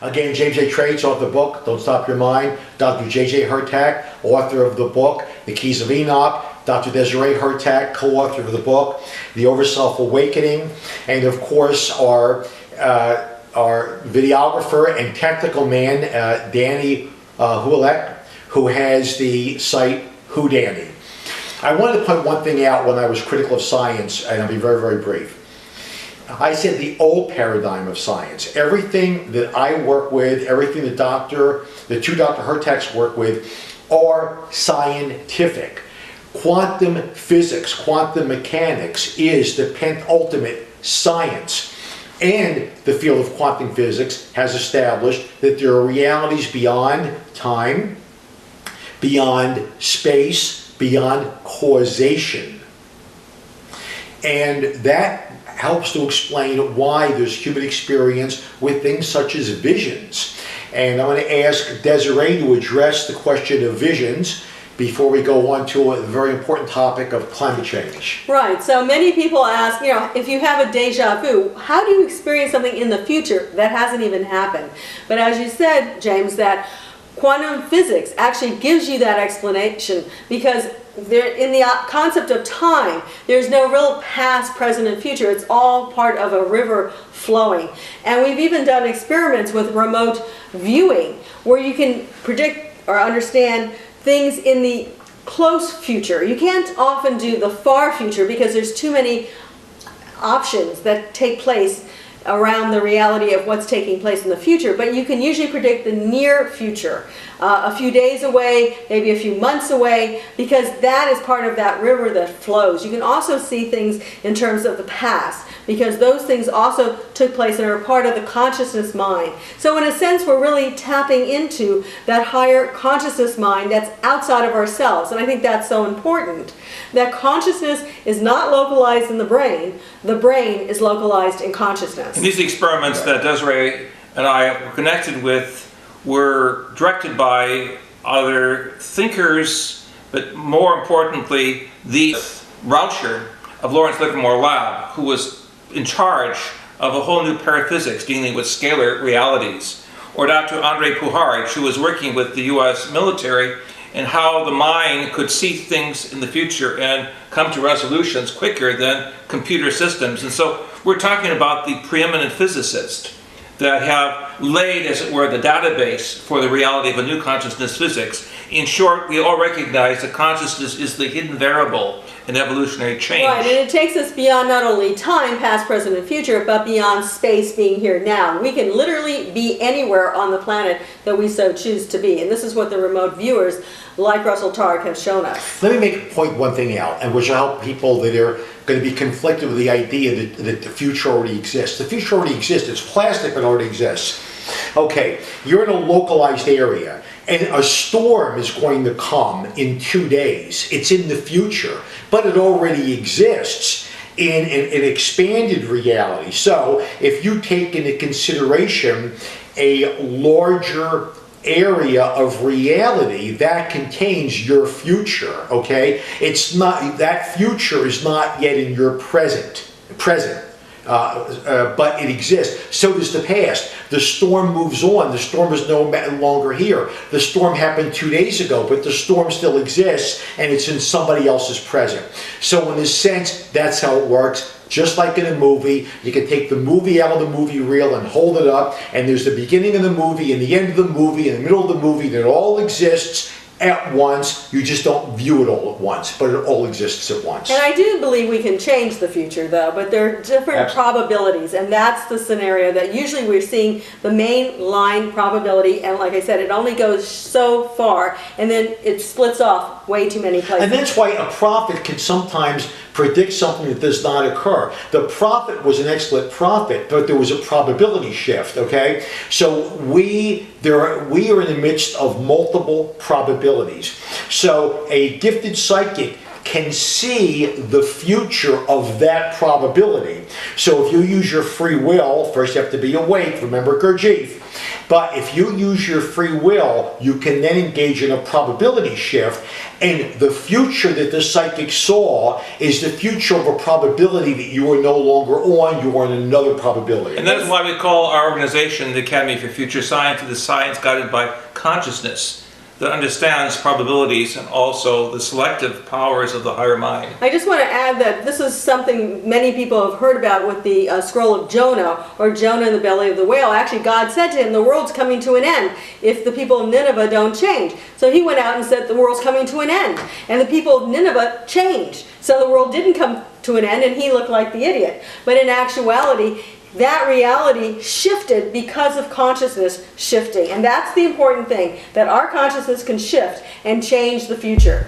Again, J.J. Traitz, author of the book, Don't Stop Your Mind. Dr. J.J. Hurtak, author of the book, The Keys of Enoch. Dr. Desiree Hurtak, co-author of the book, The Overself Awakening. And of course, our videographer and technical man, Danny Hulek, who has the site Whodani. I wanted to point one thing out when I was critical of science, and I'll be very, very brief. I said the old paradigm of science. Everything that I work with, everything the two Dr. Hurtaks work with, are scientific. Quantum physics, quantum mechanics is the penultimate science. And the field of quantum physics has established that there are realities beyond time, beyond space, beyond causation. And that helps to explain why there's human experience with things such as visions. And I'm going to ask Desiree to address the question of visions before we go on to a very important topic of climate change. Right, so many people ask, if you have a deja vu, how do you experience something in the future that hasn't even happened? But as you said, James, that quantum physics actually gives you that explanation, because in the concept of time, there's no real past, present, and future. It's all part of a river flowing. And we've even done experiments with remote viewing where you can predict or understand things in the close future. You can't often do the far future because there's too many options that take place around the reality of what's taking place in the future, but you can usually predict the near future, a few days away, maybe a few months away, because that is part of that river that flows. You can also see things in terms of the past, because those things also took place and are part of the consciousness mind. So in a sense, we're really tapping into that higher consciousness mind that's outside of ourselves, and I think that's so important. That consciousness is not localized in the brain is localized in consciousness. And these experiments that Desiree and I were connected with were directed by other thinkers, but more importantly, the Rauscher of Lawrence Livermore Lab, who was in charge of a whole new paraphysics dealing with scalar realities, or Dr. Andrei Puharich, who was working with the US military and how the mind could see things in the future and come to resolutions quicker than computer systems. And so we're talking about the preeminent physicists that have laid, as it were, the database for the reality of a new consciousness physics. In short, we all recognize that consciousness is the hidden variable in evolutionary change. Right, and it takes us beyond not only time, past, present, and future, but beyond space, being here now. We can literally be anywhere on the planet that we so choose to be. And this is what the remote viewers, like Russell Targ, have shown us. Let me point one thing out, and which will help people that are going to be conflicted with the idea that the future already exists. The future already exists. It's plastic, but it already exists. Okay, you're in a localized area, and a storm is going to come in 2 days. It's in the future, but it already exists in an expanded reality. So if you take into consideration a larger area of reality that contains your future, okay? It's not, that future is not yet in your present, but it exists. So does the past. The storm moves on. The storm is no longer here. The storm happened 2 days ago, but the storm still exists, and it's in somebody else's present. So in a sense, that's how it works. Just like in a movie, you can take the movie out of the movie reel and hold it up, and there's the beginning of the movie and the end of the movie and the middle of the movie, and it all exists at once. You just don't view it all at once, but it all exists at once. And I do believe we can change the future, though, but there are different probabilities, and that's the scenario that usually we're seeing the main line probability, and like I said, it only goes so far, and then it splits off way too many places. And that's why a prophet can sometimes predict something that does not occur. The prophet was an excellent prophet, but there was a probability shift, okay? So we are in the midst of multiple probabilities. So a gifted psychic can see the future of that probability. So if you use your free will, first you have to be awake, remember Gurdjieff, but if you use your free will, you can then engage in a probability shift, and the future that the psychic saw is the future of a probability that you are no longer on, you are in another probability. And that is why we call our organization the Academy for Future Science, the science guided by consciousness that understands probabilities and also the selective powers of the higher mind. I just want to add that this is something many people have heard about with the scroll of Jonah, or Jonah in the belly of the whale. Actually, God said to him, the world's coming to an end if the people of Nineveh don't change. So he went out and said the world's coming to an end. And the people of Nineveh changed. So the world didn't come to an end, and he looked like the idiot. But in actuality, that reality shifted because of consciousness shifting. And that's the important thing, that our consciousness can shift and change the future.